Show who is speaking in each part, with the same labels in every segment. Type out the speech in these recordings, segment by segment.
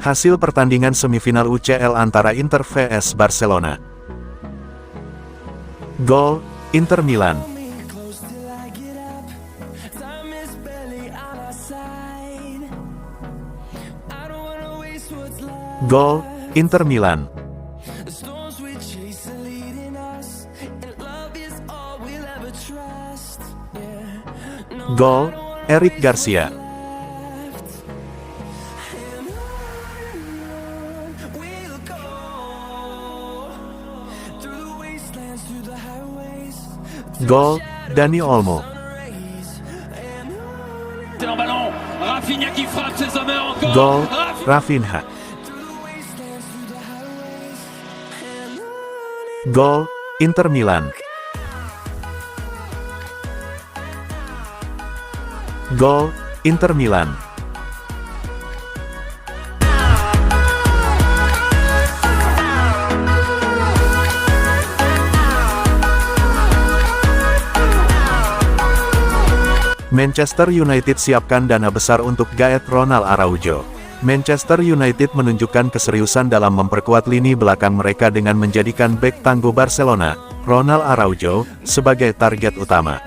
Speaker 1: Hasil pertandingan semifinal UCL antara Inter vs Barcelona. Gol, Inter Milan. Gol, Inter Milan. Gol, Eric Garcia. Gol, Dani Olmo. Gol, Rafinha. Gol, Inter Milan. Gol, Inter Milan. Manchester United siapkan dana besar untuk gaet Ronald Araujo. Manchester United menunjukkan keseriusan dalam memperkuat lini belakang mereka dengan menjadikan bek tangguh Barcelona, Ronald Araujo, sebagai target utama.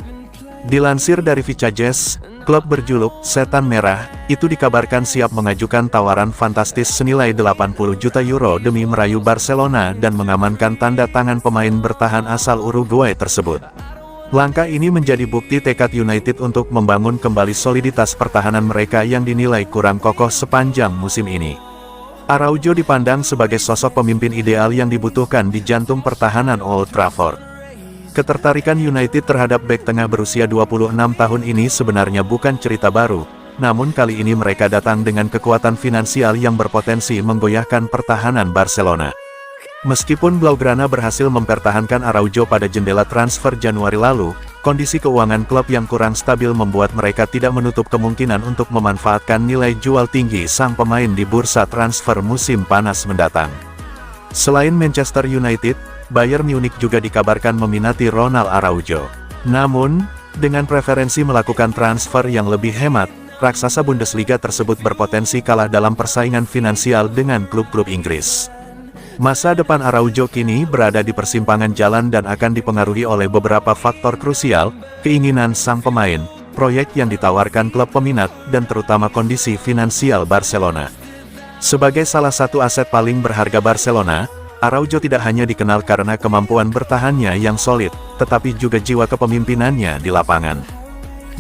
Speaker 1: Dilansir dari Vicajes, klub berjuluk Setan Merah itu dikabarkan siap mengajukan tawaran fantastis senilai 80 juta euro demi merayu Barcelona dan mengamankan tanda tangan pemain bertahan asal Uruguay tersebut. Langkah ini menjadi bukti tekad United untuk membangun kembali soliditas pertahanan mereka yang dinilai kurang kokoh sepanjang musim ini. Araujo dipandang sebagai sosok pemimpin ideal yang dibutuhkan di jantung pertahanan Old Trafford. Ketertarikan United terhadap bek tengah berusia 26 tahun ini sebenarnya bukan cerita baru, namun kali ini mereka datang dengan kekuatan finansial yang berpotensi menggoyahkan pertahanan Barcelona. Meskipun Blaugrana berhasil mempertahankan Araujo pada jendela transfer Januari lalu, kondisi keuangan klub yang kurang stabil membuat mereka tidak menutup kemungkinan untuk memanfaatkan nilai jual tinggi sang pemain di bursa transfer musim panas mendatang. Selain Manchester United, Bayern Munich juga dikabarkan meminati Ronald Araujo. Namun, dengan preferensi melakukan transfer yang lebih hemat, raksasa Bundesliga tersebut berpotensi kalah dalam persaingan finansial dengan klub-klub Inggris. Masa depan Araujo kini berada di persimpangan jalan dan akan dipengaruhi oleh beberapa faktor krusial, keinginan sang pemain, proyek yang ditawarkan klub peminat, dan terutama kondisi finansial Barcelona. Sebagai salah satu aset paling berharga Barcelona, Araujo tidak hanya dikenal karena kemampuan bertahannya yang solid, tetapi juga jiwa kepemimpinannya di lapangan.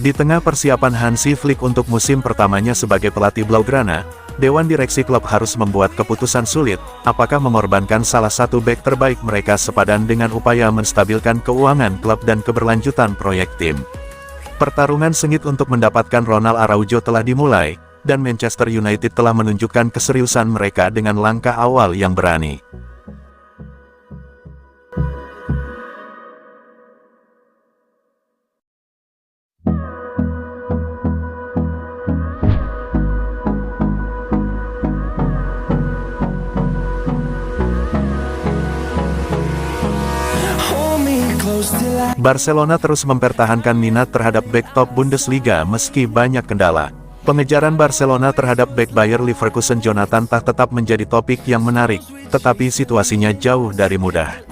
Speaker 1: Di tengah persiapan Hansi Flick untuk musim pertamanya sebagai pelatih Blaugrana, Dewan Direksi klub harus membuat keputusan sulit, apakah mengorbankan salah satu bek terbaik mereka sepadan dengan upaya menstabilkan keuangan klub dan keberlanjutan proyek tim. Pertarungan sengit untuk mendapatkan Ronald Araujo telah dimulai, dan Manchester United telah menunjukkan keseriusan mereka dengan langkah awal yang berani. Barcelona terus mempertahankan minat terhadap bek top Bundesliga meski banyak kendala. Pengejaran Barcelona terhadap bek Bayer Leverkusen Jonathan Tah tetap menjadi topik yang menarik, tetapi situasinya jauh dari mudah.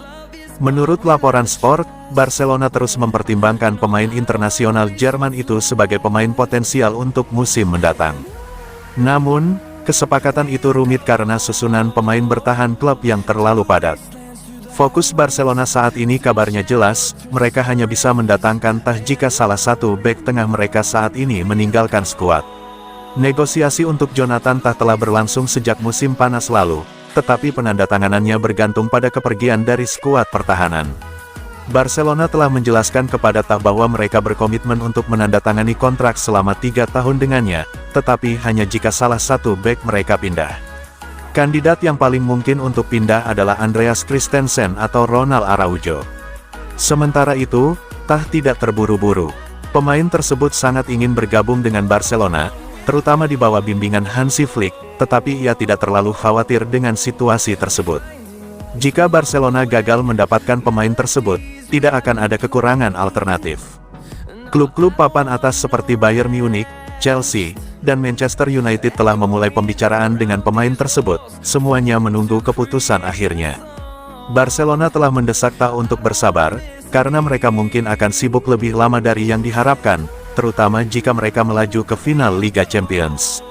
Speaker 1: Menurut laporan Sport, Barcelona terus mempertimbangkan pemain internasional Jerman itu sebagai pemain potensial untuk musim mendatang. Namun, kesepakatan itu rumit karena susunan pemain bertahan klub yang terlalu padat. Fokus Barcelona saat ini kabarnya jelas, mereka hanya bisa mendatangkan Tah jika salah satu bek tengah mereka saat ini meninggalkan skuad. Negosiasi untuk Jonathan Tah telah berlangsung sejak musim panas lalu, tetapi penandatanganannya bergantung pada kepergian dari skuad pertahanan. Barcelona telah menjelaskan kepada Tah bahwa mereka berkomitmen untuk menandatangani kontrak selama 3 tahun dengannya, tetapi hanya jika salah satu bek mereka pindah. Kandidat yang paling mungkin untuk pindah adalah Andreas Christensen atau Ronald Araujo. Sementara itu, Tah tidak terburu-buru. Pemain tersebut sangat ingin bergabung dengan Barcelona, terutama di bawah bimbingan Hansi Flick, tetapi ia tidak terlalu khawatir dengan situasi tersebut. Jika Barcelona gagal mendapatkan pemain tersebut, tidak akan ada kekurangan alternatif. Klub-klub papan atas seperti Bayern Munich, Chelsea, dan Manchester United telah memulai pembicaraan dengan pemain tersebut, semuanya menunggu keputusan akhirnya. Barcelona telah mendesak Tak untuk bersabar, karena mereka mungkin akan sibuk lebih lama dari yang diharapkan, terutama jika mereka melaju ke final Liga Champions.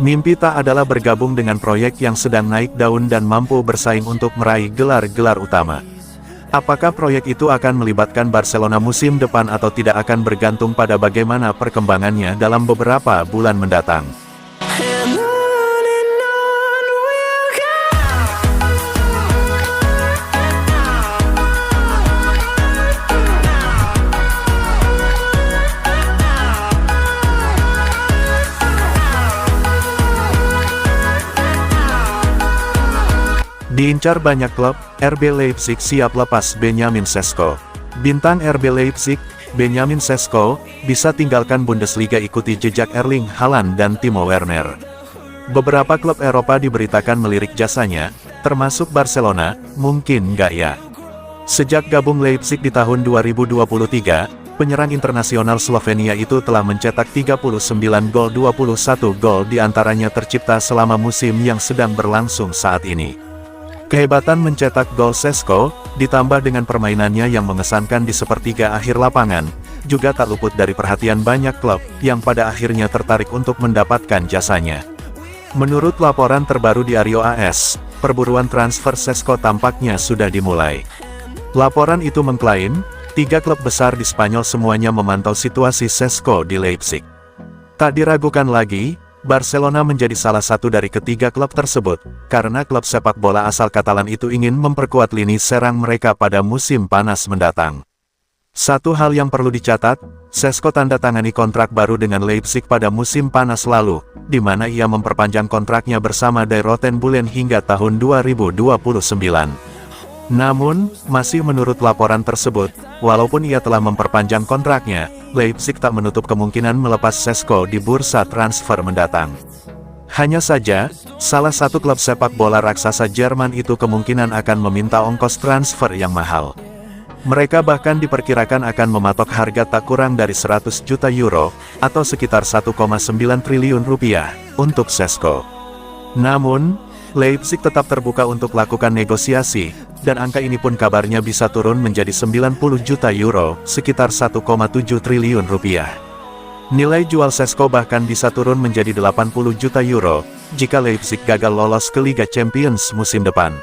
Speaker 1: Mimpi Tak adalah bergabung dengan proyek yang sedang naik daun dan mampu bersaing untuk meraih gelar-gelar utama. Apakah proyek itu akan melibatkan Barcelona musim depan atau tidak akan bergantung pada bagaimana perkembangannya dalam beberapa bulan mendatang. Diincar banyak klub, RB Leipzig siap lepas Benjamin Sesko. Bintang RB Leipzig, Benjamin Sesko, bisa tinggalkan Bundesliga ikuti jejak Erling Haaland dan Timo Werner. Beberapa klub Eropa diberitakan melirik jasanya, termasuk Barcelona, mungkin nggak ya? Sejak gabung Leipzig di tahun 2023, penyerang internasional Slovenia itu telah mencetak 39 gol, 21 gol diantaranya tercipta selama musim yang sedang berlangsung saat ini. Kehebatan mencetak gol Sesko, ditambah dengan permainannya yang mengesankan di sepertiga akhir lapangan, juga tak luput dari perhatian banyak klub, yang pada akhirnya tertarik untuk mendapatkan jasanya. Menurut laporan terbaru di Ario AS, perburuan transfer Sesko tampaknya sudah dimulai. Laporan itu mengklaim, 3 klub besar di Spanyol semuanya memantau situasi Sesko di Leipzig. Tak diragukan lagi, Barcelona menjadi salah satu dari ketiga klub tersebut, karena klub sepak bola asal Katalan itu ingin memperkuat lini serang mereka pada musim panas mendatang. Satu hal yang perlu dicatat, Sesko tanda tangani kontrak baru dengan Leipzig pada musim panas lalu, di mana ia memperpanjang kontraknya bersama Die Roten Bullen hingga tahun 2029. Namun, masih menurut laporan tersebut, walaupun ia telah memperpanjang kontraknya, Leipzig tak menutup kemungkinan melepas Sesko di bursa transfer mendatang. Hanya saja, salah satu klub sepak bola raksasa Jerman itu kemungkinan akan meminta ongkos transfer yang mahal. Mereka bahkan diperkirakan akan mematok harga tak kurang dari 100 juta euro, atau sekitar 1,9 triliun rupiah, untuk Sesko. Namun, Leipzig tetap terbuka untuk lakukan negosiasi, dan angka ini pun kabarnya bisa turun menjadi 90 juta euro, sekitar 1,7 triliun rupiah. Nilai jual Sesko bahkan bisa turun menjadi 80 juta euro, jika Leipzig gagal lolos ke Liga Champions musim depan.